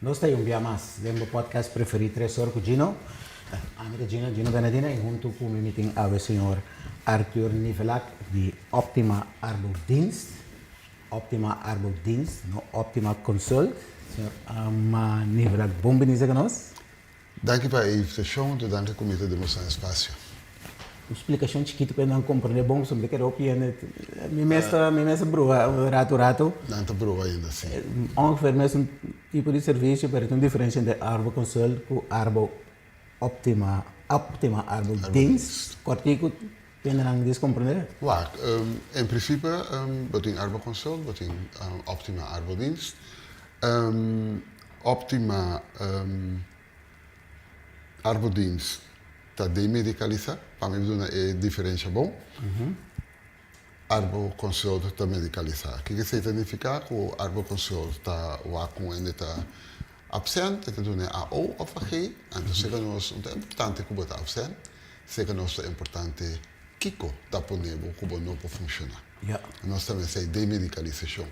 Nós temos um dia mais, do meu podcast preferido, 3 horas com Gino. Gino Benedina, e junto com o meeting o senhor Arthur Nivelak, de Optima Arbodienst. Optima Arbodienst, no Optima Consult. Senhor Nivelak, bom benizia conosco. Dank para a invitação, dank ao Comitê de Moção Espaço. Explicação chiquita para não compreender bom sobre que era me messa broa rato. Não está broa ainda sim. Ongeveer mesmo tipo de serviço para ter uma diferença entre Arbo Consult com Arbo Optima Arbodienst. Kortico penderang descompreender? Waar, in principe wat in Arbo Consult, wat in Optima Arbodienst. Optima Arbodienst está demedicalizado, para mim é diferença bom. Arbo Consult está medicalizado. O que significa que o Arbo Consult está com ele está absent, então é a O of a G, então chega nós é importante que está absent, chega nós é importante que está ponível que não pode funcionar. Nós também sei demedicalização.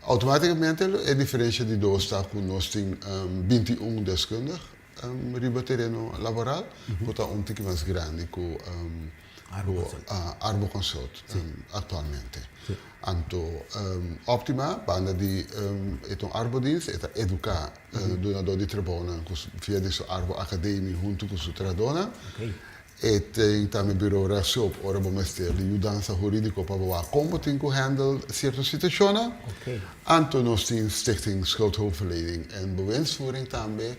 Automaticamente é diferença de dois está com nós tem 21 deskundigen. Riba terreno laboral, que está um pouco mais grande que o Arbo Consult atualmente. Então, Optima, banda de Arbodienst, é educar donador de trabalho via de Arbo Academie junto com sua tradona. E tem também bureau rechtshulp, ora bomester, de ajudança jurídica para como tem que handle certas situações. Então, nós temos Stichting Schuldhulpverlening en Bewindsvoering também.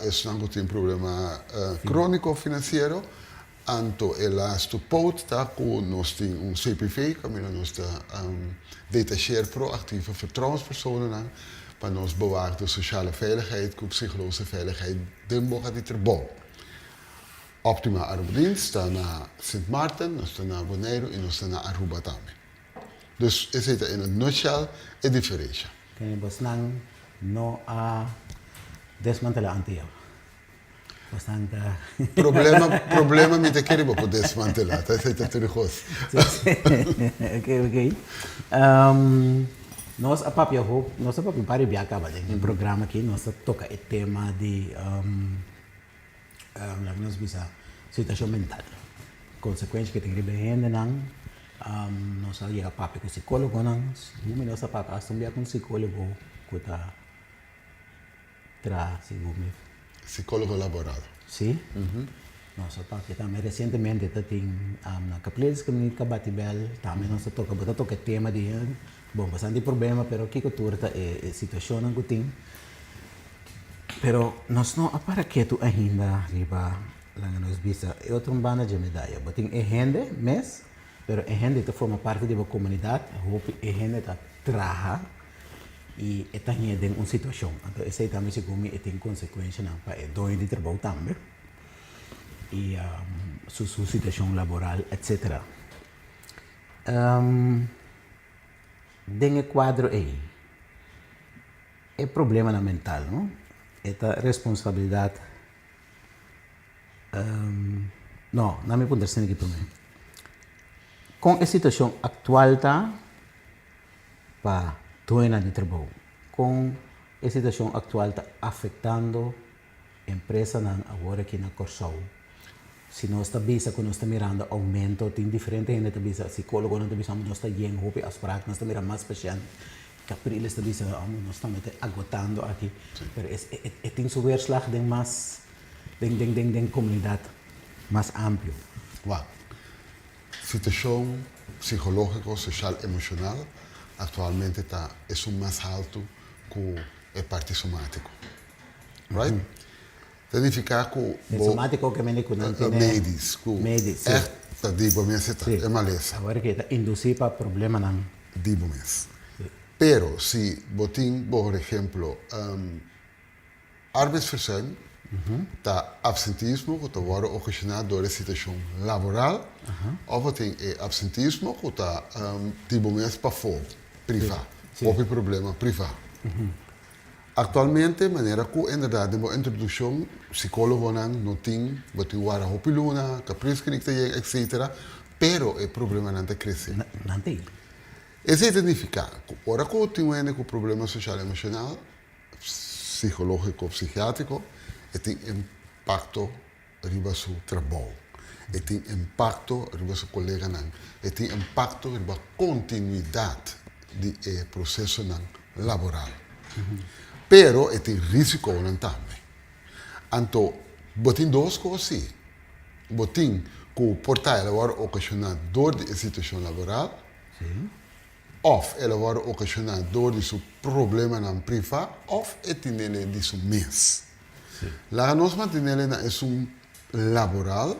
Is não tem problema crônico financeiro, então ela suporta tá com nós tem CPV, que nós data share proactieve vertrouwenspersonen para nós bewaken de sociale veiligheid, de psychologische veiligheid, de boga de trabalho. Optima Arbodienst está na Sint Maarten, nós está na Bonaire e nós está na Aruba também. Dus is het in een nutshell a diferença. Que você não há desmantelar antigo. Bastante. Problema me te querer para desmantelar, tá certo perigoso. Ok. Nós a papi para viajar em programa aqui, nós toca o tema de nós bisa situação mental. Consequência que tem que ver não nós chega papi com psicólogo não, nós papi assumir com psicólogo que tá Psicólogo laboral. Sim? Nossa, porque também recentemente tem na Capriles que me batibel, também nós toca tema de bastante problema, pero que turta é situação que tem. Pero nós não para que tu ainda riba lá nos visa é outra banda de medalha, mas tem gente mas, pero gente que forma parte de uma comunidade, hope gente que trabalha e está em uma situação. Então, essa também se come tem consequências para o dono de trabalho também e sua situação laboral, etc. Dentro do quadro aí, é problema na mental, não? Esta responsabilidade, não, na minha ponto de vista, com a situação atual tá para doina de trabalho, com a situação atual está afetando a empresa agora aqui na Corsau. Se nós está visa que nós está mirando aumento, tem diferente gente está visa, psicólogo não está visa, nós está yendo hope as práticas, nós está mirando mais paciente, Capriles está visa, nós estamos agotando aqui, mas tem seu verslag de mais, de comunidade mais amplo. Wow. Situação psicológica, social, emocional atualmente é mais alto que a parte somática. Right? Significa que o somático que me não tem médicos, é dibo mesmo, é maleza. Agora que está induzir para problema não. Dibo mesmo. Pero se botin, por exemplo, arbeidsverzuim, tá absentismo que está ocasionado por a situação laboral, ou tem absentismo que está dibo mesmo para fora. Privado, ou problema privado. Atualmente, maneira que, inderdaad, de introdução, psicólogo não tem, botin wara hopiluna, caprice etc. Pero o problema não está crescendo. Não tem. Isso significa que, ora que tem um problema social e emocional, psicológico, psiquiátrico, tem impacto riba su trabalho. Tem impacto riba su colega nan. Tem impacto riba continuidade de processo nan laboral. Pero tem risco nan também. Então, botin duas coisas. Botin que portar ela vai ocasionar dor de situação laboral, of ela vai ocasionar dor de seu problema na privado, of etinele de seu mês. Lá nós mantenele na laboral,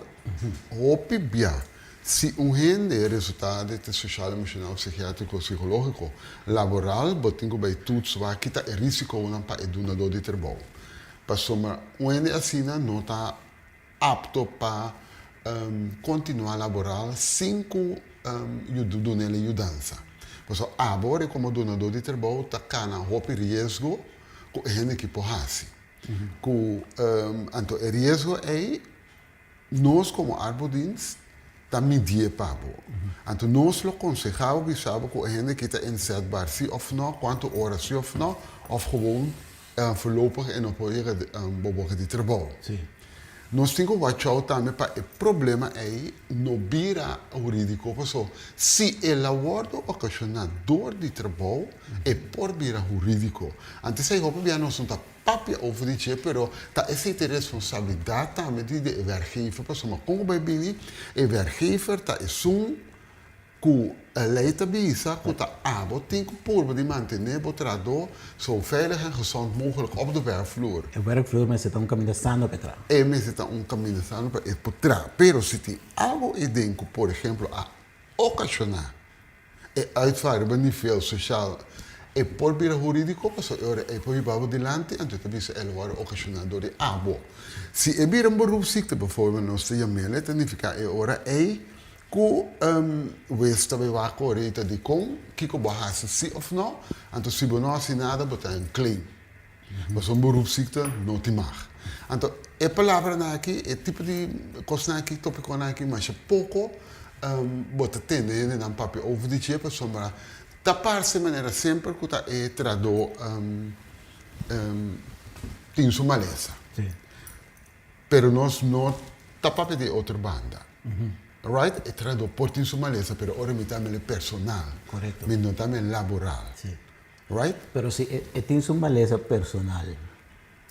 hopi bia. Se gente resultado de social, emocional, psiquiátrico, psicológico, laboral, botin que vai tudo vai quitar o risco não para edunador de trabalho. Passoma, gente assim não está apto para continuar laboral sem que nele ajudança. Porque agora, como donador de trabalho, está cana hopi risco que a gente que porrasse. Então, o risco é nós como arbodienst está medir para então nós lo aconselhamos que sabe que a gente que está inzetbaar se of não, quanto horas se of não, of gewoon voorlopig en op een de trabalho. Sim. Nós temos que watchar também para o problema é no vira jurídico, porque se ele aborda ocasionador de trabalho é por vira jurídico. Antes aí hope nós não está papia over de che, pero tá essa responsabilidade também de werkgever, porque como vai bem, o werkgever tá que a lei está bisa, que tá tem que pôr de manter o trabalhador zo veilig en gezond mogelijk op de werkvloer. O werkvloer mas está caminho sano para trás. Mas está caminho sano para trás. Pero se tem algo dentro, por exemplo, a ocasionar uitvaardig nível social por via jurídico, pues ahora por ir para adelante, entonces bisa el war ocasionador de abo. Se é bir een beroepsziekte bijvoorbeeld, nos te jamelen, significa ahora que westa bij wako reta de com, kiko bahasa si of no, então se não assim nada, botar um claim. Mas een beroepsziekte não te mag. Então, a palavra na aqui, é tipo de coisa aqui, tópico na aqui, mas é pouco, botar tende, né, um papel over de chepa, sombra, tapar-se maneira sempre que está trado tem sua maleza. Sim. Pero nós não tapamos de outra banda. Right? É trado por tem sua maleza, pero ora me também é personal. Correto. Me não também laboral. Sim. Right? Pero se tem sua maleza personal.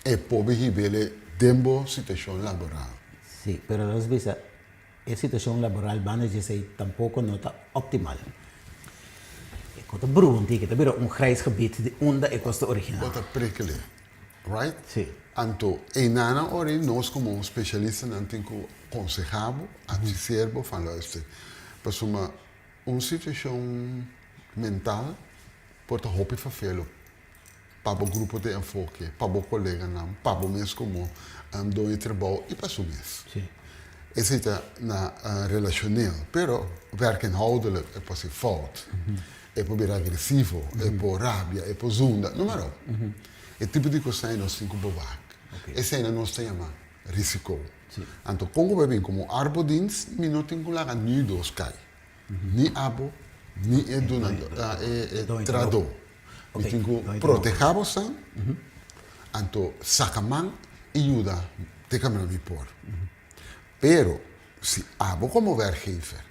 É pobre ribele dembo situação laboral. Sim, pero às vezes a situação laboral van a dizer tampouco não está optimal. Quando brunti, que também grijs gebied de onde é costa original. Bota prekele. Right? Sim. Então, em nana ora nós como especialista não tem que aconselhar, advisar, van luister. Pas uma situação mental pode hopi vervelen. Para o grupo de enfoque, para o colega não, para o mês como do trabalho e para o mês. Sim. Esse é na relacional, pero werkinhoudelijk é por ser fout. É por ser agressivo, é por rabia, é por zunda, não mais. É tipo de coisa que nós temos que bewaken. Esse é nós chamamos risco. Então, como vai bem como arbodienst, nós não temos que lá nem dois cai. Nem abo, nem trador. Nós temos que proteger você, então, sacaman e ajuda te caminhar por. Pero, se abo como werkgever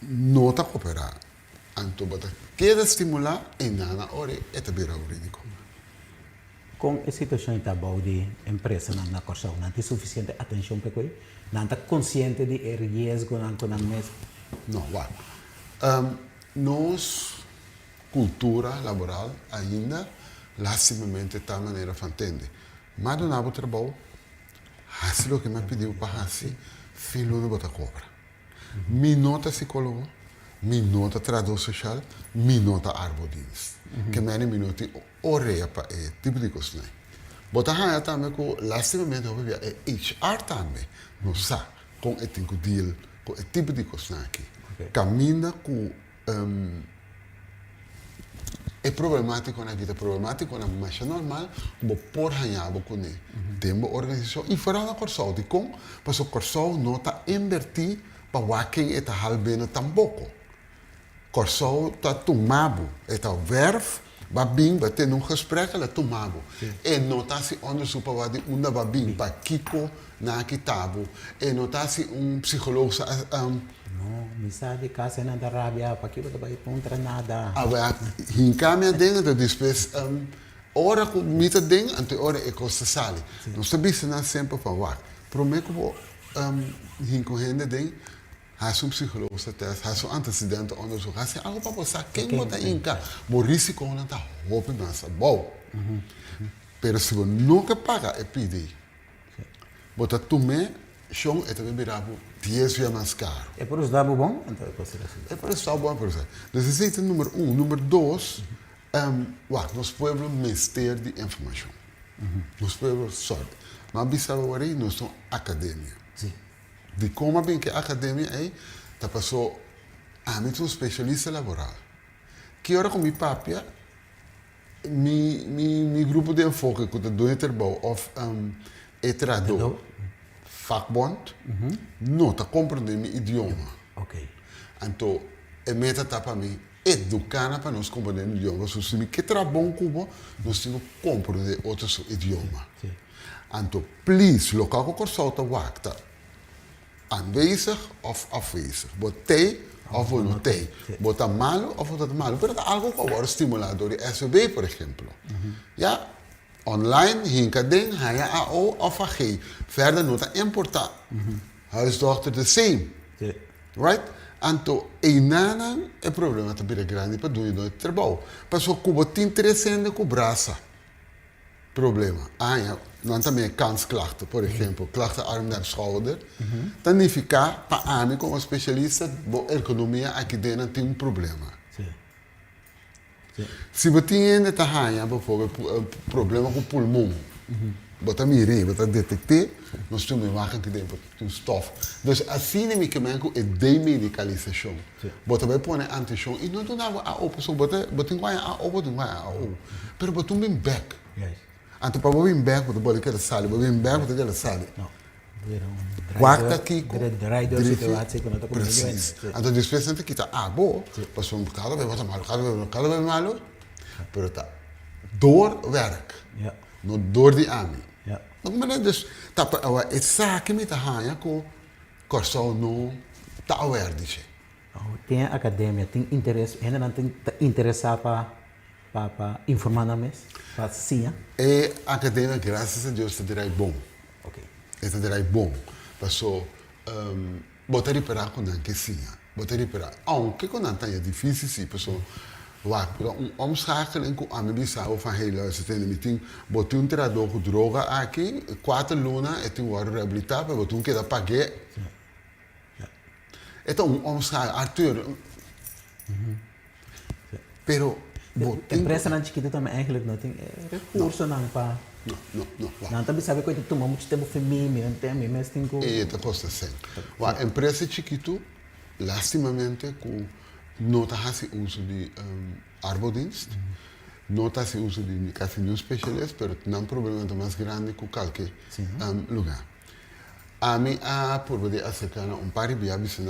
não está cooperando, então você quer estimular e nada hora é também jurídico. Com a situação da de empresa na corção, não tem suficiente atenção para ele, não está consciente de risco na mesa. Não, vai. Nós cultura laboral ainda lastimamente está maneira fantende. Mas não há trabalho, faz o que me pediu para fazer, filho não bota cobra. Mi nota psicólogo, mi nota tradutor social, mi nota arbodienst. Que me nota oreia para tipo de coisa. Bota há também que lastimamente eu via HR também, não sabe com o tipo de deal, com o tipo de coisa aqui. Caminha com é problemático na vida, problemático na marcha normal, bo por ganhar com ele. Temos organização e fora na Corsol, de com, mas o Corsol não está invertir para quem está halbeno tampouco. Corsol está tomado, está verf, Babing, we hebben een gesprek met Tomabo. En notatie onderzoek wat die onder babing, bij Kiko, na Kitabo. En notatie een psychologische. No, misa de casa na da rabia, pa que você vai contra nada. Ah, hinkame dingen, dat is best. Ora com mita ding, en te ora ik kost sali. Nós sabemos na sempre van wacht. Promeco hinko hende ding. Hij is een psychologische test, hij is een antecedentenonderzoek. Hij zegt, algo papa, sa ken wat inka. Mo risico na ta hopen na sa bouw. Pero se we nunca paga e pidi. Bota tu me, chong et we birabu 10 vezes mais caro. É por isso dá bom, então eu posso dizer. É por isso está bom por isso. Dus esse é o número 1. Número 2, nós pueblos mister de informação. Nós pueblos sorte. Mas bisava agora nós somos academia. Sim. De como bem que a academia é, tá passou a mim um especialista laboral. Que hora com mi papia, mi grupo de enfoque que eu dou em trabalho, of etrador, vakbond, não tá compreendendo mi idioma. Ok. Então, é meta tá para mim educar para nós compreender o idioma. Se me que trabalho cubo, nós temos que compreender outros idioma. Sim. Então, please, lokaal ko korsalta wakta. Aanwezig of afwezig. Botei of botei. Bota malo of bota malo. Pero algo que wordt stimulado door de SWB, por ejemplo. Ja, online, hinka ding, haya AO of AG. Verder nota importa. Huisdochter the same. Sim. Right? Anto, einana é problema também grande para doer no trabalho. Passou cubo te interessando com braça. Problema. Ja, dan também kansklachten, por exemplo, klachten arm naar schouder. Dan fica para mim como especialista de economia aqui dentro tem problema. Sim. Sim. Se você tem bijvoorbeeld problema com pulmão, você mira, você detectar, nós temos uma máquina que dentro tem stof. Dus assim é que é demedicalização. Você vai pôr anti-chão e não tem nada a opção, você tem que a opção, você tem que a opção. Pero você tem bem back. Yes. Anto para vir back, você pode querer sair, para vir back, você querer sair. Não. Quarta aqui com driver situatie que não está comigo. precies. Anto depois você kita boh, passou cada vez mais cada vez malo, pero tá door werk, Ja. no door die ami. Ja. Nog maar dus tapa awa esa que me tá hanya ko corso no tá aware dice. Tem academia, tem interesse, ainda não tem interesse para informar na mesa, para sim. E academia graças a Deus está dirai bom. Ok. Está dirai bom. Passou botar reparar com não que sim. Botar reparar. Aunque com não é difícil sim, passou wacht, omschakeling com a minha bisau van heel luister in meeting, botar tirador com droga aqui, 4 luna e tem agora reabilitar, botar que dá pagar. Então omschakeling, Arthur. Pero A empresa não chiquita também eigenlijk não tem recurso não para. não. Não também sabe que eu tomo muito tempo para mim, não tem mas tem que. E te custa sempre. A empresa chiquito, lastimamente, com não está fazendo uso de arbodienst, não está fazendo uso de casi nenhum especialista, mas não é um problema mais grande que qualquer lugar. A mim, por poder acercar par de biabis,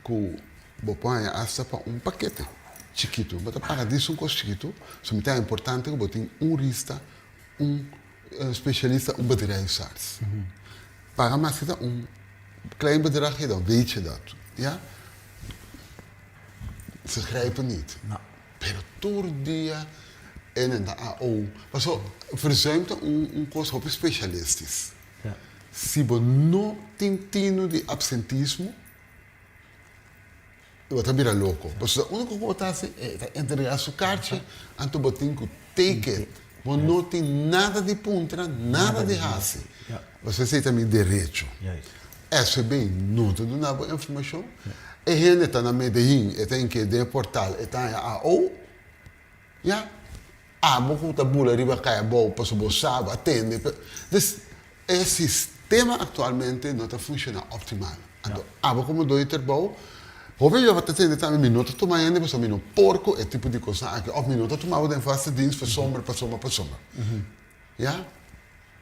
que vou pôr hasta para paquete chiquito. Mas para disso custo chiquito, so é importante que botem rista, especialista, bedrijf SARS. Para mais que klein bedrag, dan weet je dat. Ja? Ze grijpen niet. No. Pero todo dia en de AO. Maar zo verzuimt kost op specialistas. Ja. Se você não tem de absentismo, você vira louco. Porque a única coisa que você é entregar sua carta, então você tem que take it. Você não tem nada de punta, nada de raça. Você tem direito. Isso é bem, não te dá boa informação. E gente está na Medellín, e tem que de portal, e tem a AO. Ja? Você está bula riba caia boa, para você sabe, atende. Então, o sistema atualmente não está funcionando optimal. Então, como do trabalho, Hoeveel je wat te zeggen, dat minuto te maken, dus een porco, het type die kost, of minuto te maken, dan vaste dienst voor zomer, para zomer. Ja?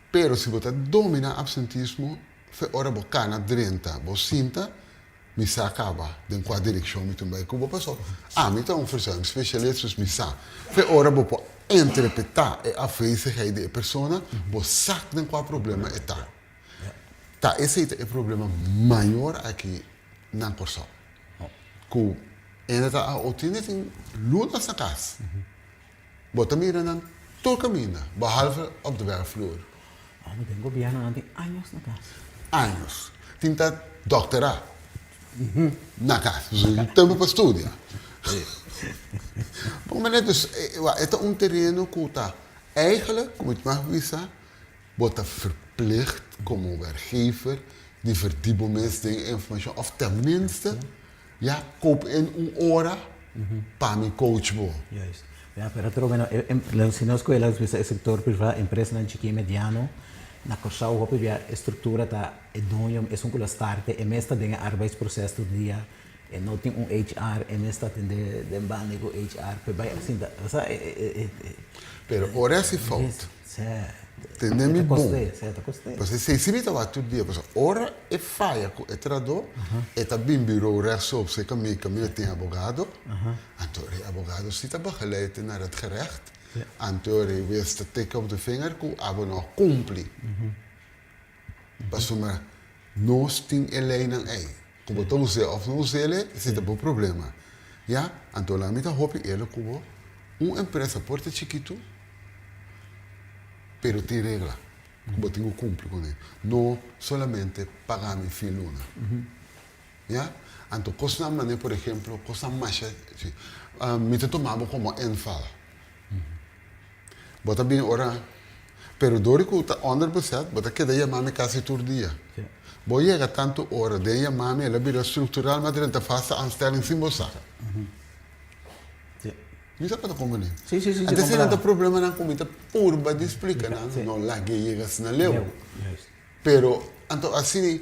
Pero se você domina absentismo, fe ora bocana 30, bo sinta, misa acaba, den qua direction met een bij Cuba passou. Me tá verzuim specialist dus misa. Fe ora bo po interpretar e afwezigheid de persona, bo sak den qua problema eta. Tá esse é o problema maior aqui na Corsão. Que ainda a otine tem lunas na casa. Bota mira na todo caminho, behalve op de werkvloer. Eu tenho bijna aan die anos na casa. Anos. Tinta doctora. Na casa. Dus tempo para estudar. Dus het is een terreno que está eigenlijk, como ik mag weten, wordt verplicht como werkgever die verdiepen mensen informatie of tenminste koop in een hora para mijn coach. Juist. Ja, pero trove na escola, o setor privado, empresa na chiquinho mediano, na Corsau, hope via estrutura tá edonho, é um starte, é mesta de arbeidsproces do dia, é não tem HR, é mesta tem de banigo HR, pe vai assim, Pero ora se falta. Entendeu? Bom. Certo, gostei. Você se imita lá todo dia, mas ora é falha com o trador, é também bureau rechtsop, você caminha tem advogado, então o advogado zit te begeleiden naar het gerecht, então hij wees te tikken op de vinger, que abo nog cumpre. Pas maar nós tem ele não é, como tu usa of não usa ele, zit er een problema. Ja, então lá me tá hope ele como empresa porta chiquito. Pero tem regla, como tenho cumprir com ele. Não solamente pagar meu filho luna. Ja? Então, coisa maneira, por exemplo, coisa mais, me tomava como enfal. Bota bem ora, pero dori que está 100%, bota que daí a mami quase todo dia. Boa chega tanto hora, daí a mami ela vira estrutural, mas dentro faz a anstelling sem bolsa. Niet dat komen niet. Sim. En dat is een probleem na comida purba de explica, não lá que llegas na leu. Pero então assim,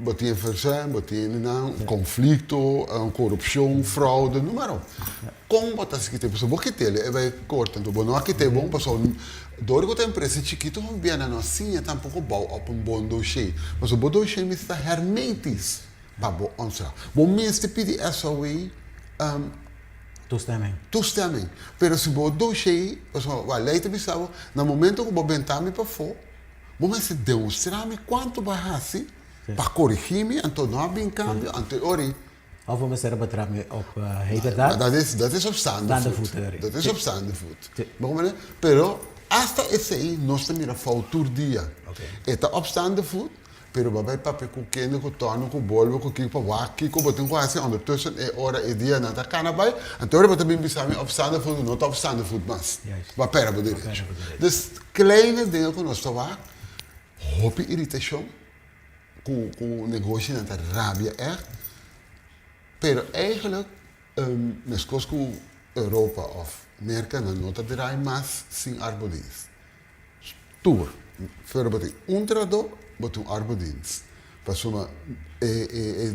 botinha versão, botinha conflito, corrupção, fraude, número. Como botas que tem pessoa, porque ele é vai corta, então não aqui tem bom pessoal. Door que tem empresa chiquito, não bem na nossa, tampouco bom op een bom dossiê. Mas o bom dossiê me está hermetis, para bom onça. Bom meeste pedi SOE toestemming. Pero se você dossiê, vai leite bisavo, no momento que você bentar-me para fora, você demonstrar-me quanto vai fazer para corrigir-me, então não há bem câmbio, então ori. Of we zeggen betrappen op heterdaad? Dat is op staande voet. Dat is op staande voet. Pero hasta esse aí nós temos a falta dia. Está op staande voet. Pero babai papi ku kende ku tono ku bolvo ku kipa waki ku botin ku asi ondertussen ora e dia na ta kana bai antore botin bim bisami op staande voet not op staande voet mas wat pera bedoel dus kleine dingen ku nos tawa hopi irritation ku negotie na ta rabia echt pero eigenlijk neskosku Europa of Amerika na nota draai mas sin arbodis tour voor botin trado botar arbodienst. Passou uma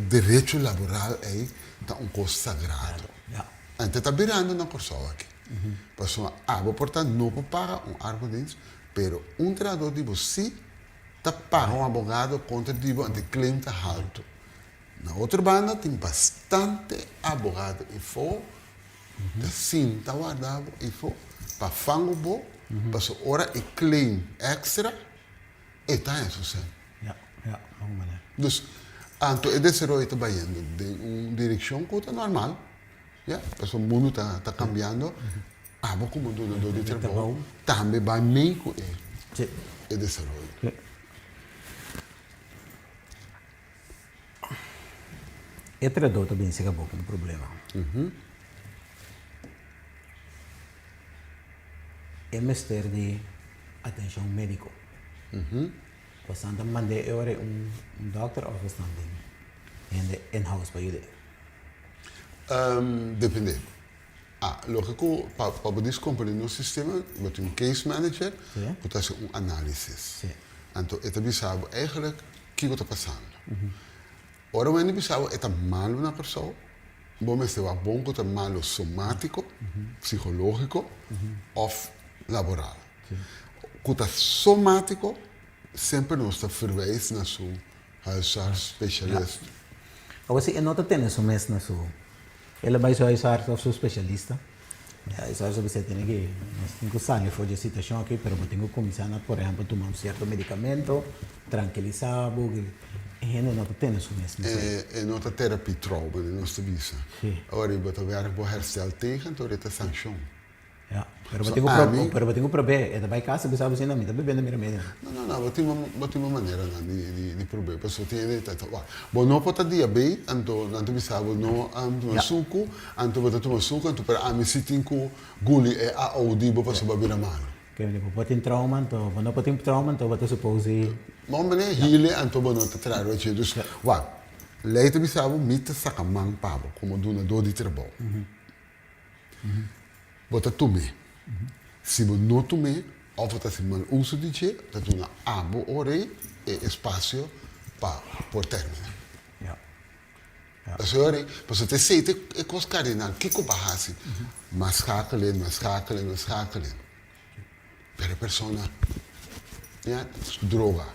direito laboral aí tá costo sagrado. Ante tá virando na Corsau aqui. Passou uma portanto não paga arbodienst, pero tradutor de você tá paga advogado contra de ante cliente alto. Na outra banda tem bastante advogado e for, tá sim tá guardado e for, para fango bo, passou hora e claim extra. E tá isso, vamos lá. Dus, anto é desse roi tá baiando de uma direção que tá normal, o mundo tá cambiando, como mundo de trabalho também vai meio com ele. É desse roi. E tradutor também se acabou com o problema. É mestre de atenção médico. Bastante mandei eu era dokter of bastante in-house bij jullie? Depende. Lógico, para poder compreender no sistema, met een case manager, moet dat een analysis. Então, het bisabo eigenlijk, que está passando. Ora, o bisabo é malo na pessoa, bom, mas é bom que é malo somático, psicológico, of laboral. Que somático, sempre nos está verwijs naar zo'n huisarts, specialist. Agora, se não tem isso mesmo, ele vai só usar o seu especialista. Isso você tem que saber foi a situação aqui, mas eu tenho que começar, por exemplo, tomar um certo medicamento, tranquilizar, e não tem isso mesmo. É nota terapia trauma de nossa visa. Sim. Agora, eu vou ver o herstel tegen, então é sanção. Ja, pero So, eu tenho que provar, é da vai casa, você sabe, não, me tá bebendo minha remédio. Não, eu tenho uma maneira de provar. Pessoa tem bom, não pode diabetes, então não sabe, não tomar suco, então você toma suco, então para a mim se tem que guli é a audibo para se beber a mano. Que me pode ter trauma, então, não pode ter trauma, então você supose. Mas me hile, então não te traz o que dus, leite me sabe, mita saca mang pabo, como dona do de trabalho. Bota tomar. Se você não tomar, ou você se man uso de che, você tem uma abo ore e espaço para por terminar. Então, você te sente e coscar na que barrasi, mas hakelen. Pero a pessoa, droga,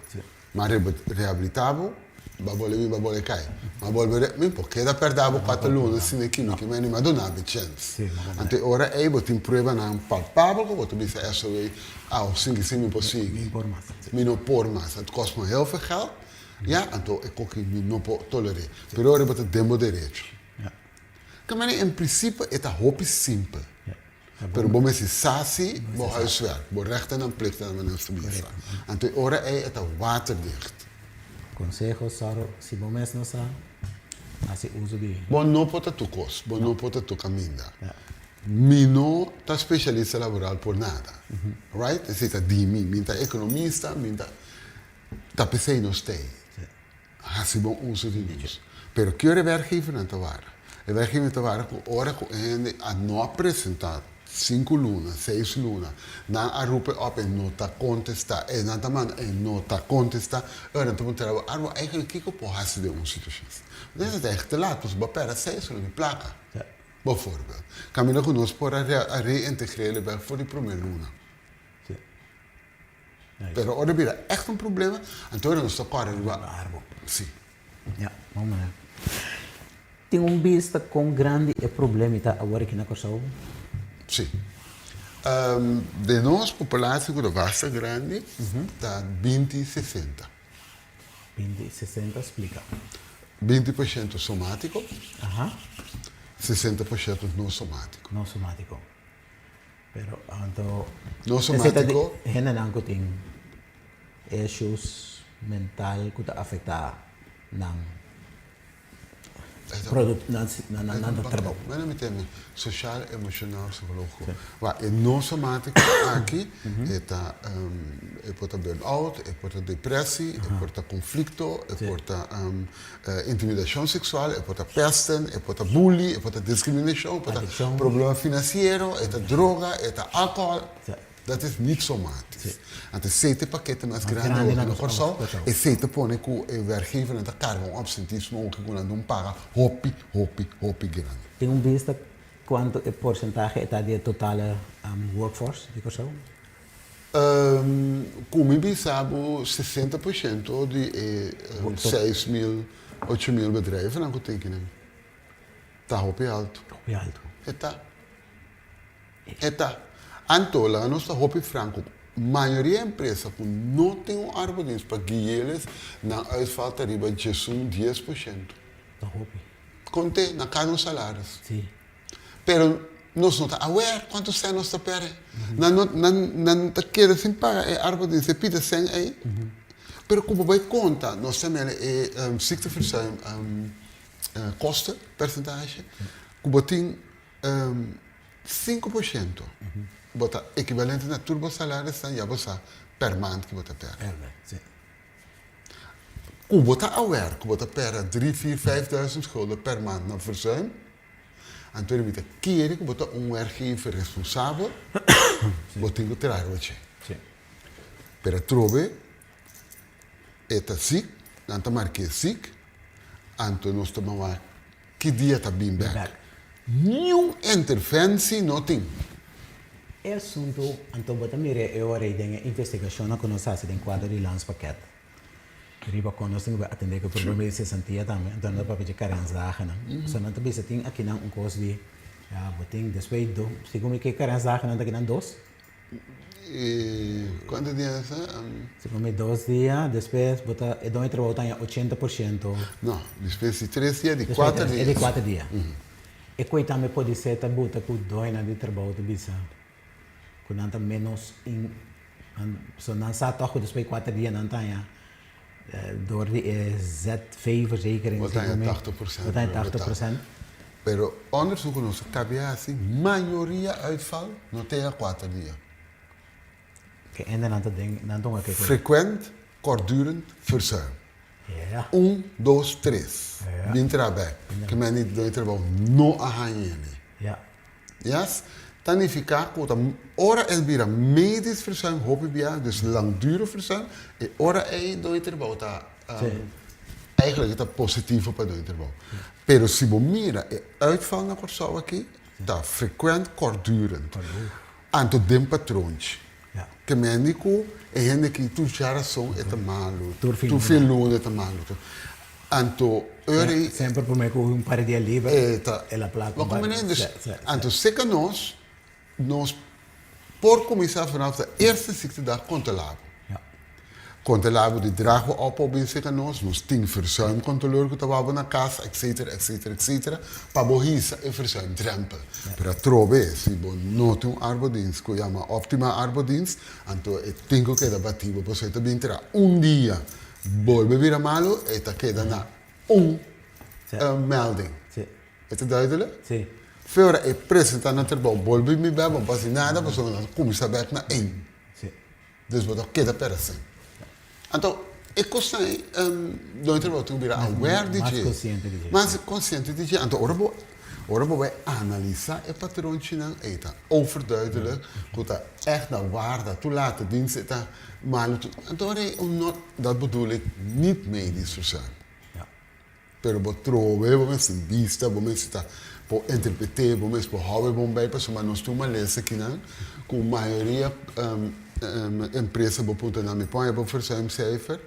mas reabilitável, babole cai. Mas volver, porque da perdava 4 lunas, assim, aqui, que me anima, não há chance. Então, ora, aí, você tem prova não palpável, que você diz, essa aí, sim, me possível. Me não por mais, het kost me heel veel geld. Ja, então, eu que me não posso tolerar. Mas ora, você tem direito. Que em princípio, é a roupa simples. Pero bom, se sassi, bom huiswerk, bom rechten en plichten aan mensen bisa. Então, ora é waterdicht. Consejos, Saro, se bom mês não sabe, assim uso de. Bom, não pode tu cos, bom, não pode tu caminhar. Mino tá especialista laboral por nada, right? Você tá de mim, tá economista, tá pensei no stay. Assim bom uso de isso. Pero que hora werkgever não tá vara? O werkgever tá vara com hora com ele a não apresentar 5 lunas, 6 lunas, na a roepen op en nota contesta, en na taman en nota contesta, en dan moet er wel eigenlijk kijken op hoe ze de situatie. Dan is het echt te laat, dus beperen 6 lunas plakken. Bijvoorbeeld. Camino conosco por a reintegreren bij voor die primeira luna. Pero ora vira echt een probleem, en toen is het correr wel. Sim. Ja, vamos lá. Tem vista com grande problema tá agora aqui na Kosovo. Sim. De nossa população, que é vasta grande, está 20-60. 20-60, explica. 20% somático, Ajá. 60% não somático. Não somático. Pero, então... Não somático... Generalmente que tem issues mental que afeta não produto não trabalho. Mas não me teme, social, emocional, psicológico. É não somático aqui, é porta burn-out, é porta depressão, é porta conflito, é porta intimidação sexual, é porta pesten, é porta bullying, é porta discriminação, é porta problema financeiro, é droga, é álcool. Dat is niet somatisch. En het zitten pakketten met grande en corso e zitten pone ku e werkgever en de cargo absentismo ook kunnen doen paga hopi grande. Tem vista quanto é porcentagem está de totale workforce de Kosovo? Como eu sabe, 60% de 6.000, 8.000 bedrijven aan goed denken. Está hopi alto. Hopi alto. Eta. Antola, nossa roupa franco, maioria empresa que não tem arbeidsdienst para guiá-los na falta de 10%. Da roupa. Conte na cada salário. Sim. Pero nós não está aware quanto você não está pere. Não está querendo sem pagar arbeidsdienst, você pide sem aí. Pero como vai conta, nós temos ziekteverzuim kosten percentage, como tem 5%. Bota equivalente na turbo salário está já você per maand que bota per. Sim. Como bota aware, que bota per 3, 4, 5.000 gulden per maand na verzuim. En toen moet je keren, que bota werkgever responsável, bota que tirar você. Sim. Pero trove, eta ziek, dan te marquee ziek, en toen nós tomamos que dia está bem back. Nenhuma interventie, nothing. É assunto, então, bota mire, eu orei de investigação que nós fazemos em quadro de lançamento. Riba quando nós temos que atender que o problema de sentia também, então não dá para pedir carência, não. Só não também se tem aqui não coisa de, botem depois do, se como que carência não daqui não 2. E quantos dias? Se come 2 dias, depois bota e dá trabalho tem 80%. Não, depois de 3 dias, de Depois 4 dias. É de 4 dias. E coi também pode ser tá bota com 2 na de trabalho de bisa. Com não tá menos em, so não sa toch depois 4 dias não tá door die ZV-verzekering. Wat dan je 80%. Wat dan je 80%. Pero onderzoeken ons, cabia assim, maioria uitval, não tem 4 dias. Que ainda não tá ding, não tô aqui. Frequent, kortdurend, verzuim. Ja. 1, 2, 3. Ja. Bin trabalho. Que men niet doet trabalho, não arranha. Ja. Yes? Tanificar, ora é vira medisch verzuim, hoop ik dus langdurig verzuim, en ora é doet trabalho, eigenlijk is dat positief op het trabalho. Pero se você mira, é uitval na corção aqui, tá frequent, kortdurend. Anto dem patroontje. Ja. Que médico é gente que tu já são é malo, Tu feel longe é malo. Anto ori Sempre por me com par de dias livre. é la placa. Mas como é dus, anto seca nós por começar vanaf de eerste ziektedag controleren. Ja. Controleren de dragen op in seca nós 10 verzuim controleren que tava na casa, etc. Para borrisa e verzuim drempel. Para trove, se bom não tem arbodienst, que chama optima arbodienst, anto é tenho que dar batido, para você também terá dia, volve vir malo, e tá queda na melding. Sim. É te duidelijk? Sim. Veel é apresentar na trabalho, volve me bem, não passa nada, mas não começa a ver na Sim. Dus wat ook queda per assim. Então, é coisa do trabalho tu vira aware de mais consciente de jeito. mais consciente de jeito. Então, ora vai analisar het patroon china eta overduidelijk goed dat echt naar waarde toelaten dienst eta maar dat bedoel ik niet medisch verzuim. Ja. Pero bo trove, bo mensen vista, bo mensen ta po interpretar, bo mensen behouden bo bij pas maar nós toma lezen kina com maioria empresa bo punto na me põe bo verzuimcijfer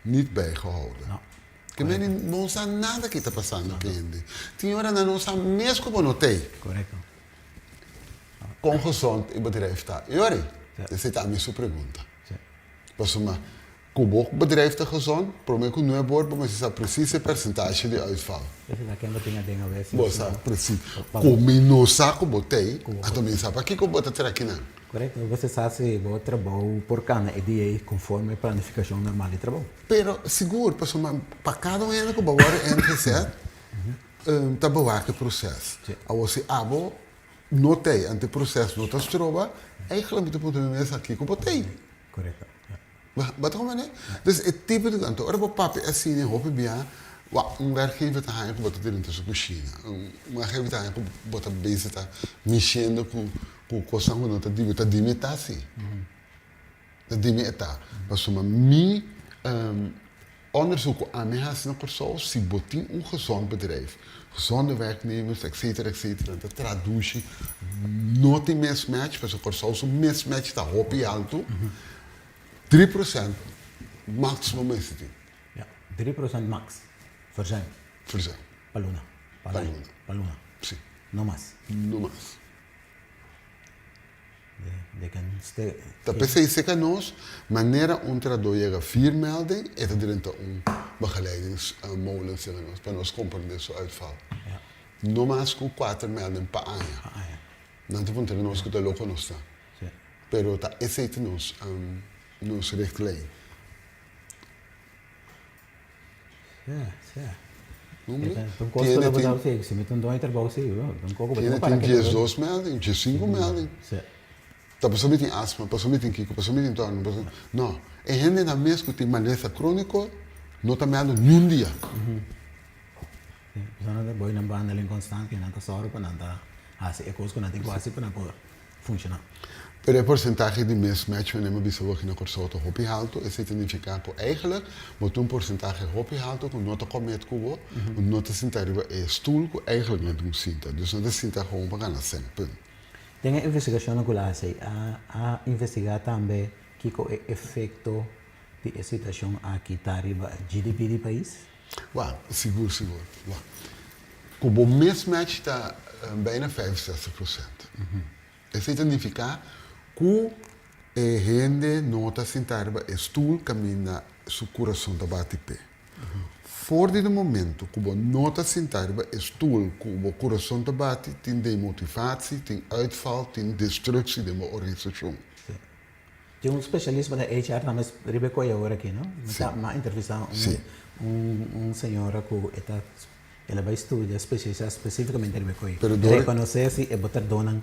niet bijgehouden. No. Que men não sabe nada que está passando aqui ainda. Tem hora não sabe mesmo como notei. Correto. Com gezond e bedrijf está. E ora, essa é a minha pergunta. Sim. Mas uma, como o bedrijf está gezond, prometo que não é bom, mas isso é preciso a percentagem de uitval. Esse daqui é uma tinha denga vez. Você precisa. Como não sabe como botei, a também sabe aqui como bota aqui não. Correto. Você sabe se o trabalho por cana é dia conforme a planificação normal de trabalho. Pero seguro, para cada um que agora entra certo, tá bewaken proces. Als você abo notei ante processo não tá trova, eigenlijk moet je moeten mensen aqui como botei. Correto. Wat gewoon né? Dus het type de kanto, ora papi assim, hoop bia, werkgever te gaan wat er in tussen machine. Werkgever te gaan wat bezig ta mexendo com coisa que não tá dimitasse. Tá dimita. Mas mi onderzoek aan mij has nog zo, si botin gezond bedrijf, gezonde werknemers, etc. De traduzie, not die mismatch, maar zo'n mismatch dat hoop je al toe. 3% maximum is het. Ja, 3% max. Verzuim. Verzuim. Paluna. Sim. No más. No mais. De kan ste. Dat PCC kan ons, wanneer een 4 melding, is er een begeleidingsmolen zeggen ons, para ons compreender zo uitval. Ja. No mais com 4 melding pa ano. Não te vão nós que tá louco nós tá. Sim. Pero tá esse nos richtlijn. Ja. Não Então, quando você vai se meter um dois trabalho sim, então como tem dias 2 melding, dias 5 melding. Sim. Tá passando tem asma, passando tem kiko, passando tem torno, passando. Não, é gente na mês que tem maleza crônico, não tá melding nenhum dia. Então, boy na behandeling constante, não tá só para não tá, é coisa que não tem quase para não funcionar. Pero o porcentagem de mismatch wanneer we bijvoorbeeld in een korte hobby haalto, is het significant dat eigenlijk moet een porcentagem hobby haalto, dat not komt met kubo, not te sentar in stoel, dat eigenlijk niet doen sinta. Dus dat is sinta gewoon para na sen, punt. Tem a investigação no Gulase, a investigar também que o efeito a situação aqui está arriba GDP do país? Uau, seguro. Uau. Como o mês match está bijna 65%. Isso significa que a gente nota sem tarba é stoel caminha seu coração da bate pé. Fora do momento que você nota sem tarba é stoel que o coração da bate tem demotivação, tem uitval, tem destruição de uma organização. Tem um especialista da HR, mas Rebeca é agora aqui, não? Uma entrevista senhora que ela vai estudar especificamente Rebeca. Reconhecer se é botar dona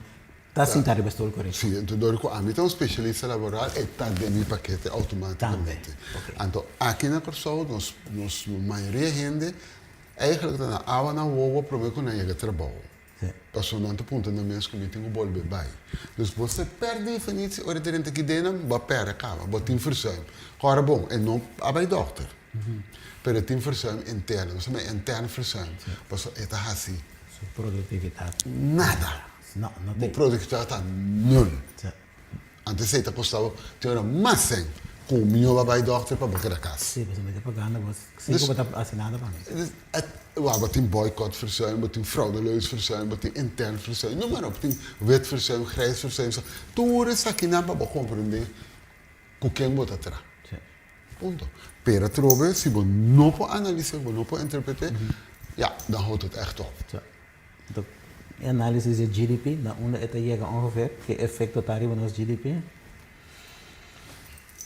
está sem tarde bastou correto. Sim, então a mim um especialista laboral está dentro do paquete automaticamente. Então aqui na Corsol, a maioria da gente eigenlijk na aula na uova problema com a trabalho. Passou no ponto na mês que me tenho bol bem. Dus você perde definitie ora dentro aqui dentro, vai perder acaba, vai ter versuim. Agora bom, é não a vai doctor. Pero tem versuim interno, você me interno versuim. Passou é tá assim. Produtividade. Nada. Não tem. A produtividade está nul. Antes você custava ter uma massa com o meu vai doctor para botar a casa. Sim, você me está pagando, você sim, está assinado para mim. Wat tem boycott verzuim, wat tem fraudeloos verzuim, wat tem intern verzuim, noem maar op. Tem wet verzuim, grijs verzuim. Tudo isso aqui não vai compreender com quem você está. Ponto. Pero trove, se você não pode analisar, você não pode interpretar, ja, dan houdt het echt op. Então, a análise de GDP, na onde é chega ongeveer, que efeito está no nosso GDP?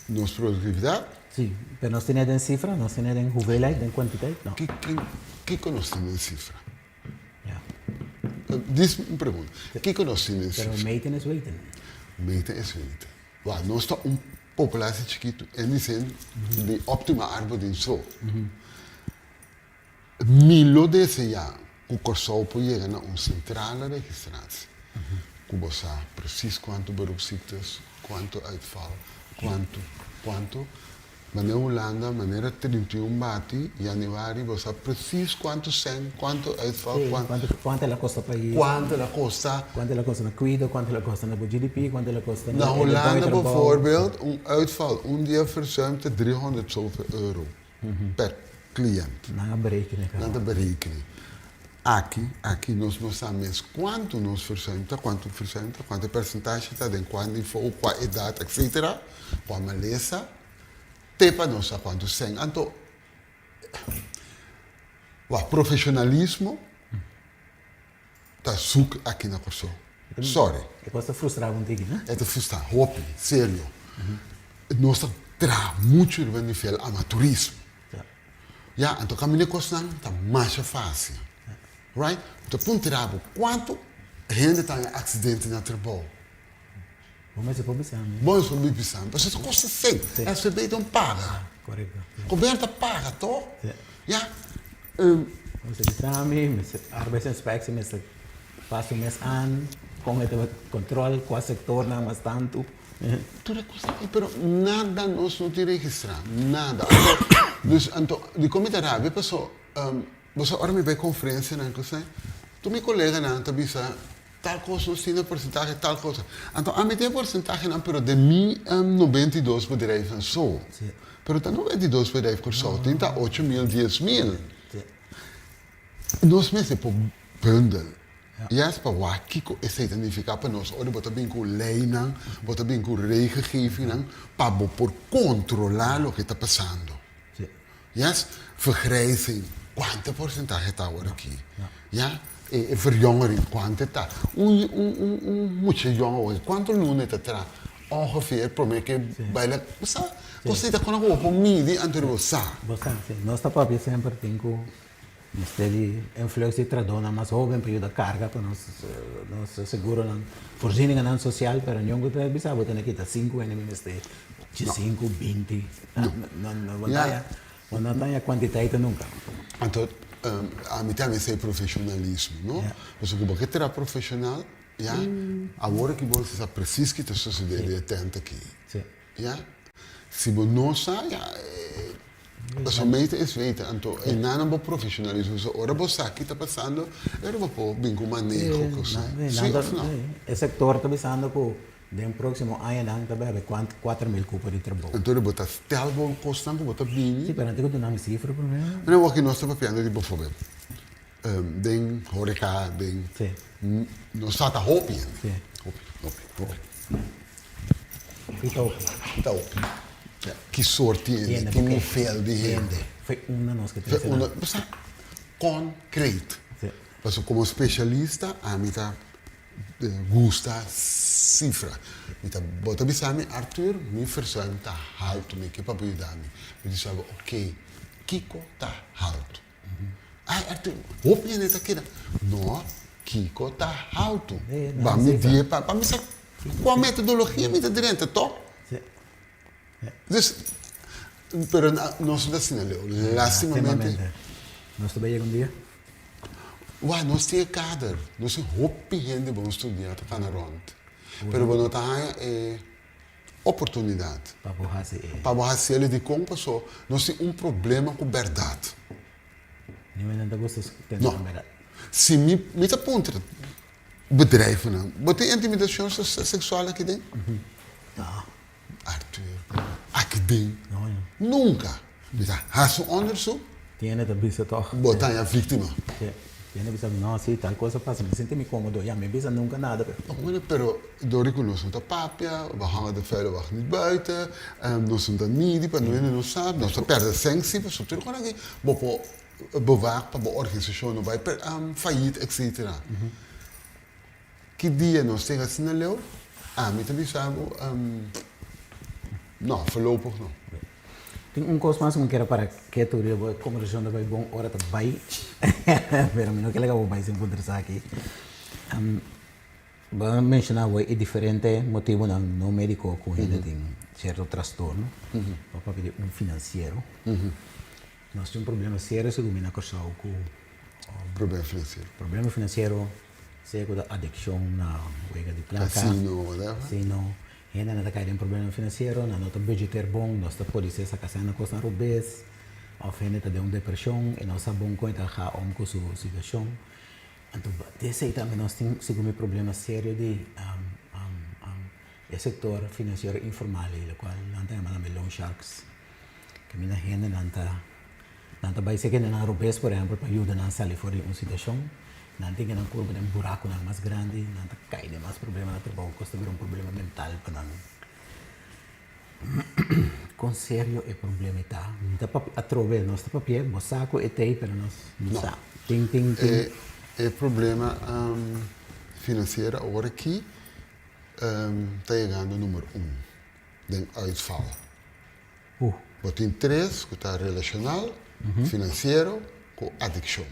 Nossa produtividade? Sim, mas nós temos em cifra, nós temos em hoeveelheid, em quantidade, não. Que nós temos em cifra? Ja. Diz uma pergunta. Que nós temos em cifra? Pero meten is weten. Meten is weten. Waar, nós está populatie chiquito, en die zin, de optima arbeid in zo. Milo desse jaar, o Corsol pode chegar a uma centrale registratie. Que você sabe precies quanto beroepsziektes, quanto uitval, quanto. Maar in Holanda, maneira 31 bati, januari, você sabe precies quanto zijn, quanto uitval, quanto ela custa para ir. Quanto ela custa. Quanto ela custa na cuida, quanto ela custa na GDP, quanto ela custa na... Na Holanda bijvoorbeeld, een uitval, een dia verzuimt 300 zoveel euro per cliënt. Na berekening. Na de berekening. Aqui nós sabemos quanto nós verzuimt, quanto percentage está, em qual nível, qual idade, etc. Qual maleza, tepa nós quanto sem. Então, o profissionalismo está zoek aqui na Corsol. Sorry. Eu posso frustrar um pouquinho, né? É te frustrar, hoop, sério. Nós traz muito no nível amateurismo. Ja, então caminhar com isso está mais fácil. Right? Então, ponto quanto gente está em acidente na trabalho. Bom, você pode pensar, né? Bom, isso não pensar. Mas isso custa 100. A SBB não paga. Correto. Coberta paga, toch? Ja. Você exame, arbeidsinspectie, você passa mês aan, com o controle, qual setor não, mas tanto. Tudo custa, pero nada nós não te registrar, nada. Então, de como te rabe, pessoal, você ora me vai conferência, né, que você, tu meu colega não, tu bisa tal coisa, nós temos porcentagem, tal coisa. Então, a mim tem porcentagem, não, pero de mim 92 bedrijven só. Pero tá 92 bedrijven só, tem 8 mil, 10 mil. Nós mesmo por bundel. Ja, para o Kiko é significa para nós, olha, bota bem com lei, bota bem com regelgeving, para por controlar o que está passando. Ja, vergrijzing, quanto porcentagem está agora aqui? Ja, verjongering, quanto está? Muito jong, quanto lunes está? Ongeveer, probeer que baila, você está com algo por mim, antes de você. Nós está para sempre tem nós temos influência tradona mais jovem para ajudar a carga para nós seguro na voorzieningen não social para não que tem bisa botar aqui tá 5 anos mas tem 5 20 não tem a quantidade nunca. Então a mim também é profissionalismo, não? Mas o que terá profissional, já agora que você sabe preciso que está sucedendo atento aqui, já se você não sabe somente is weten, então, e na não profissionalismo, so ora você aqui está passando, era vou bem com manejo, o setor está passando por Den próximo ano dan também 4.000 cupos de trabalho. Então, ele bota stel bom costan, que bota bini. Sim, para não ter que dar uma cifra para mim. Não, aqui nós estamos falando de, bijvoorbeeld, den horeca, den... Sim. Nós staat daar hoop in. Sim. Hoop. Então, Então, que sorte é, que nível de gente. foi uma nós que Foi temos. uma concreto. Sim. Mas como especialista, a mim tá gusta cifra. Me tá bota bisami Arthur, me versão tá alto, me que para ajudar me. Me disse ok, Kiko tá alto. Ai Arthur, hope ele tá aqui. Não, Kiko tá alto. Ba me die para me saber qual metodologia me tá dentro, tô? Sim. Dus, pero nós não assim, lastimamente. Nós também um dia. Ué, nós temos kader. Nós temos hoop gente bom estudar, tá na rond. Pero nós temos oportunidade. Para borrar se Para você ele de como passou, nós temos problema com verdade. Ninguém não gosta de ter Não. Se me tá ponto bedrijven não. Botei intimidação sexual aqui dentro? Não. Arthur, aqui dentro. Não. Nunca. Me tá, has onderzoek? Tiene também isso toch. Botar a vítima. Sim. Tiene que saber, não, se tal coisa passa, me sinto incômodo. Já me avisa nunca nada. Bueno, pero door ik ons te papia, we hangen de vuile wacht niet buiten, nos zijn dan niet, maar nu nos sabe, nos perde sanctie, we zullen gewoon aqui, bopo bewaak, para organisação vai per failliet, etc. Que dia nós temos assim na leu? Me também sabe, não, voorlopig não. Tem coisa mais que eu quero para que tu diga, como região da bom hora tá bem, pero não que legal vai se encontrar aqui. Vamos mencionar é diferente motivo no médico com ele tem certo transtorno, para pedir financeiro. Nós temos problema sério se domina com Problema financeiro. problema financeiro, seja da adicção na huelga de placa, Cassino, whatever. casino, ainda não tem problema financeiro, não tem budget bom, nós pode ser essa casa na costa rubês, ou ainda tem uma depressão, e nós sabemos como está com sua situação. Então, desse aí também nós temos um problema sério de setor financeiro informal, o qual não tem mais loan sharks, que a minha gente não vai ser que na rubês, por exemplo, para ajudar a sair fora de uma situação. Não tem que não curva de buraco mais grande, não cai de mais problema no trabalho, custa vir problema mental para não. Com sério é problema tá. A trove nosso papel, o saco é tei, mas nós não está. Tem. É problema financeiro agora aqui está chegando número 1, de uitval. Botin 3, que está relacional, financeiro, com adicção.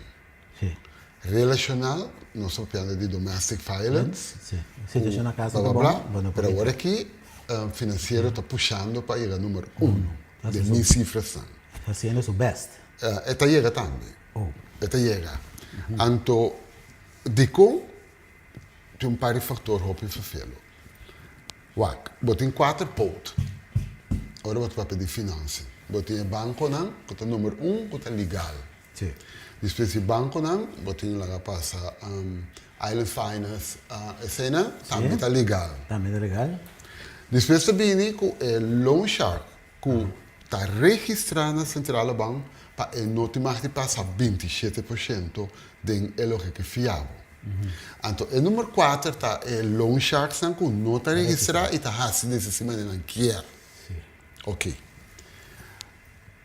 Sim. Relacional, nós estamos falando de domestic violence. Sim. Situação na casa blá, tá blá, bom. blá. Pero agora aqui, financeiro está puxando para chegar número 1. De minhas cifras são. Está sendo o best. Está chega também. Oh. Está chega. Então, dico, tem par de fatores que eu vervelo. Wak, botem 4 pontos. Agora vou pedir finanças. Botem banco não, que está número 1, que está legal. Sim. Depois de banco não, botem lá passa Island Finance, cena, também está legal. Também é legal. Depois também com o Loan Shark, que está registrado na Central Bank para não ter mais de passar 27% de eloge que fiável. Então, o número 4 está o Loan Shark, que não está registrado e está assim dessa semana não quer. Ok.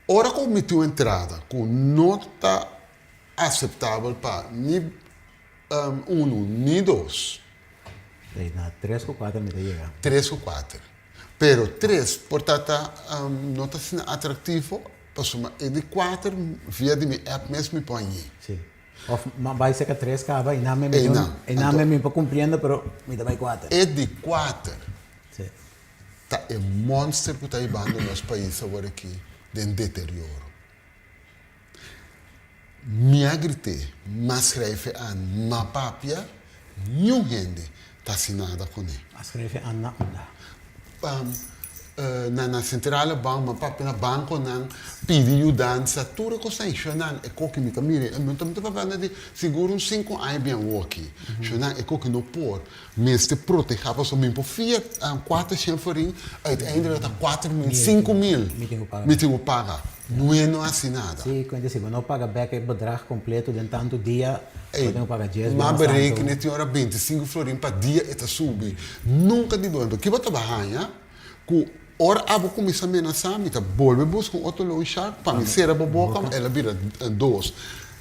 Ora que meteu entrada, que não está aceitável para nem nem 2. Daí na 3 ou 4 me chega. 3 ou 4. Pero 3, portanto, não está sendo atrativo, é de 4, via de minha app mesmo me põe. Sim. Of vai ser que 3 acaba e não me para compreender, pero me dá 4. É de 4. Sim. Tá é monstro que está aí no nosso país agora aqui, de deterioro. Minha grite, mas escreve a na papia, nenhum gente está assinada com ele. Escreve Ana. na centrale bank, mas papi na banco não pedi ajuda, tudo que está aí, é coque me camire, eu também estava falando de seguro 5 anos bem aqui, é coque não por, mas te proteger, para mim por Fiat 400 forinhos, uiteindelijk está 4 mil, 5 mil, me tenho que pagar, não é não assim nada. Sim, quando se não paga back o bedrag completo de tanto dia, eu tenho que pagar 10 mas berekenen tinha hora 25 florin para dia eta subir, nunca de doendo, que bota barranha, que ora abo começa a amenaçar, me tá volve buscar outro loan shark para me ser a boca, ela vira dois.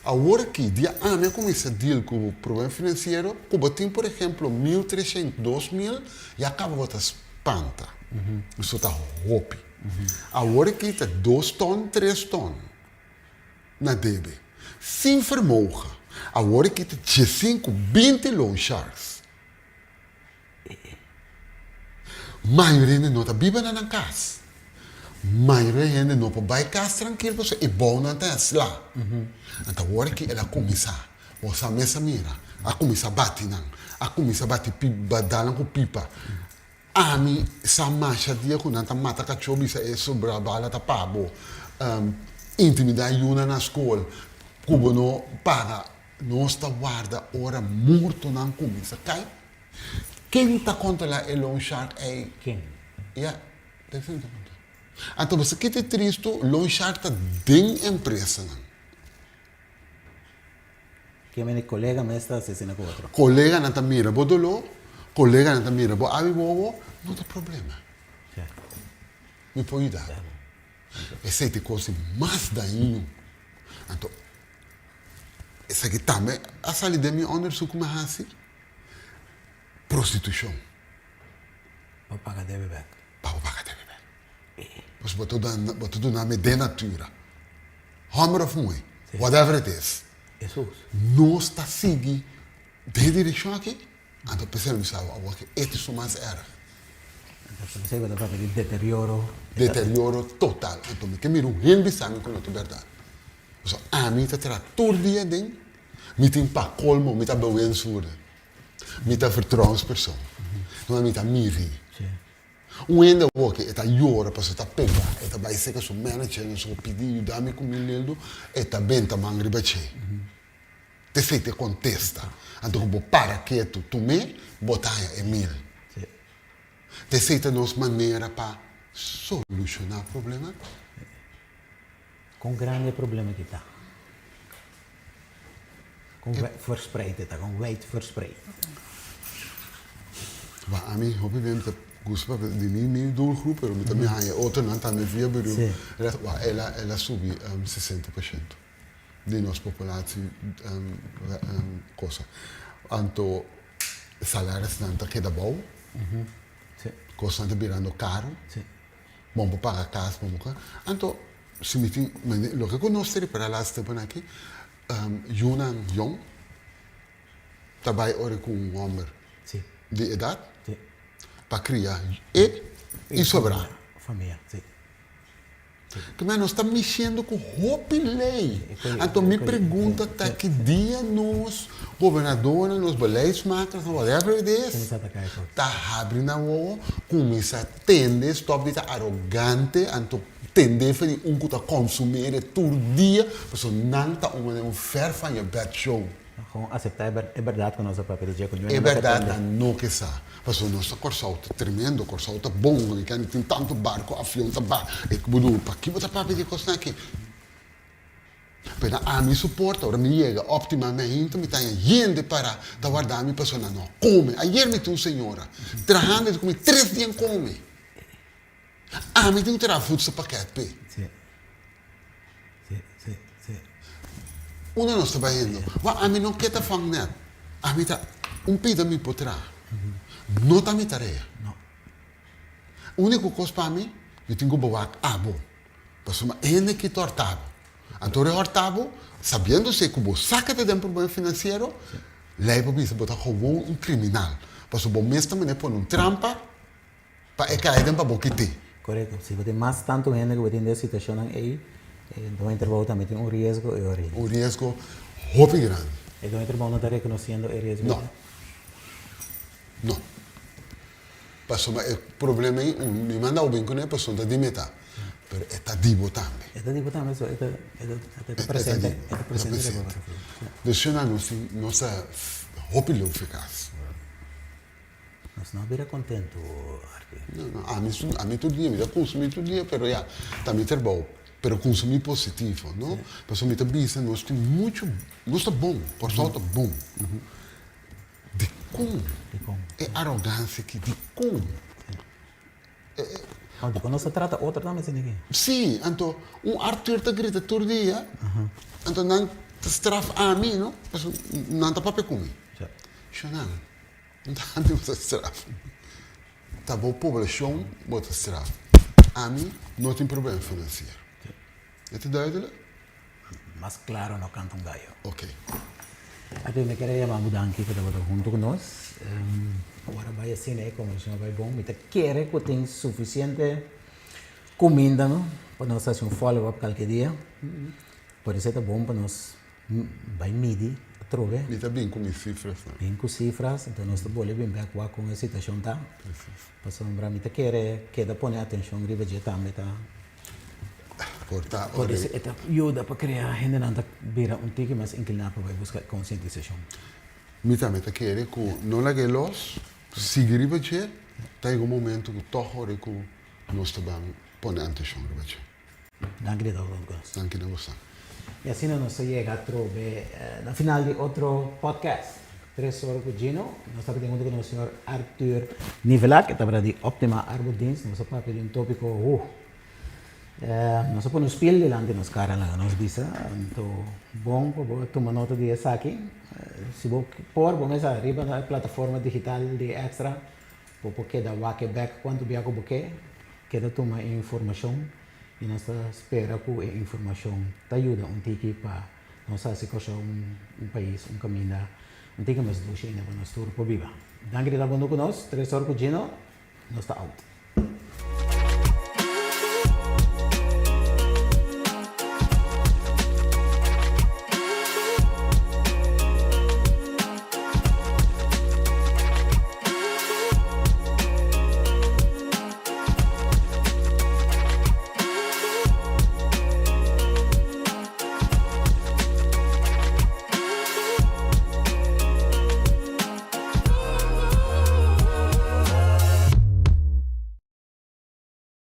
A hora que dia a minha começa a deal com o problema financeiro, que batem por exemplo 1.300, 2.000 e acaba botar espanta, isso tá roupa. A hora que tá 2 ton, 3 ton na debe, sem vermogen. A hora que tá 5, 20 loan sharks. Maioria não está viva na casa. Maioria não pode vai casa tranquilo, porque é bom não ter lá. Então, agora que ela começa, você mesa mira, a começa a bater não, a começa a bater pipa, dar com pipa. A mim, essa marcha dia quando anda mata cachorro, isso é sobre a bala tá pabo. Intimidade uma na escola, cubo não paga, não está guarda hora morto não começa cai. Quem está contra o loan shark é quem? Yeah, definitivamente. Então, você que é triste, o loan shark está dentro da empresa. Que meu colega me está assistindo com outro. Colega não está mira, bodolo, colega não está mira, bo abi bobo, não tem problema. Me pode dar. Essa é a coisa mais daninho. Então, essa aqui também, a saída de minha onderzoek me assim. Prostituição. Para pagar deve back. Para pagar deve back. Mas botou do nome de natura. Homer of mãe. Whatever it is. Jesus. Não está seguindo de direção aqui. Então, pensando que isso é mais era. Então, você vai dar para deterioro. Deterioro total. Então, me quero um revisar com a verdade. Então, a mim está todo dia dentro. Me tem para colmo, me está bem surda. Me está vertrouwenspersoon. Não é me está miri. Um ainda que está jora para você tá pegar, está vai ser que seu manager não só pedir dá-me com milhão, está bem tá mangri bache. Te sei te contesta. Então vou para quieto, tu me botar é mil. Te sei te nos maneira para solucionar o problema. Com grande problema que está. Com verspreid está, com wijd verspreid. Maar a mim, obviamente, gosto de minha doelgroep, mas também há outra não também via beroep. Ela sube 60% de nossa população coisa. Então, salários não tá queda bom. Coisa não virando caro. Bom para pagar casa, bom para. Então, se me tem, o que eu não sei para lá estar aqui, Yunan Jong, trabalha ora com homem de idade, para criar e sobrar. Família, sim. Que nós estamos mexendo com roupa e lei. Então, me pergunta até que dia nós, governadores, nos beleidsmakers, whatever it is, está abrindo a rua, começa a tender, stop de estar arrogante, então tender para um que está consumindo todo dia, porque não está um fair van je bed show. Gewoon aceitar, é verdade que nós papel de É verdade, não que sabe. Mas o nosso corso está tremendo, o corso está bom, que tem tanto barco, avião, está bom. E que budu, para que você papel de coisa aqui? Mas a mim suporta, ora me chega optimamente, me tem gente para guardar a minha pessoa não come. Ayer me tinha uma senhora, trabalhando comigo 3 dias come. A mim tem que tirar food sa paquete. Sim. Uno não está vendo. A mim não quer estar falando net. A mim está pida me potrá. Não está minha tarefa. Não. A única coisa para mim, eu tenho que boar abo. Mas uma ainda que tortavo. Então eu tortavo, sabendo se que você saca de um problema financeiro, leva para você botar como criminal. Mas o bom mesmo também é pôr trampa para cair dentro para boquete. Correto. Se você tem mais tanto gente que você tem essa situação aí, então intervalo também tem risco e risco. Um risco muito grande. Então intervalo não está reconhecendo o risco? Não. Não. Passou, mas o problema é, me manda o bem com a pessoa da dimeta. Pero está divo também. Esta tipo também, isso, esta presente, esta presente. Dus je não se hopilo eficaz. Nós não vira contento, Arthur. Não, a mim todo dia, me dá consumir todo dia, pero já, também ter bom. Pero consumir positivo, não? Pessoal, me está dizendo, nós temos muito, nós está bom, por sorte bom. De como? É arrogância que de como? Quando nós trata outra também sem ninguém. Sim, então, Arthur está grita todo dia, então não te estrafa a mim, não? Não está papel comigo. Não está andando te estrafa. Tá bom, população, bota estrafa. A mim, não tem problema financeiro. É te duidelijk? Mas claro, não canta gallo. Ok. Até me queria chamar mudança que estava junto com nós. Agora vai assim, né? Como o senhor vai bom, me quer que tem suficiente comida, não? Para nós fazer follow-up qualquer dia. Por isso é bom para nós vai medir, trove. Me está bem com minhas cifras, não? Bem com cifras, então nós estamos bem bem com a situação, tá? Para sombrar, me quer pôr atenção, griva de também, tá? Por isso, é ajuda para criar gente não tá vira tique mais inclinado para buscar conscientização. Me também está querendo que não lhe los, seguir para você, tem um momento que toca que nós estamos pôr atenção para você. Danke a todos. Danke a você. E assim nós chegamos a trover no final de outro podcast. 3 horas com Gino. Nós estamos tendo com o senhor Arthur Nivelac, que está para de Optima Arbodienst. Nós estamos para um tópico nós estamos no espelho delante nos caras lá, nos visa. Então, bom, para tomar nota de essa aqui. Se você pôr, vamos arriba na plataforma digital de Extra, porque dá o back quanto viaja o buquê, queda tomar informação. E nós esperamos que a informação te ajude tique para nós fazer país, caminho, tique mais doce ainda para nós tudo para viver. Danke, que está conosco, 3 horas com Gino, nós está out.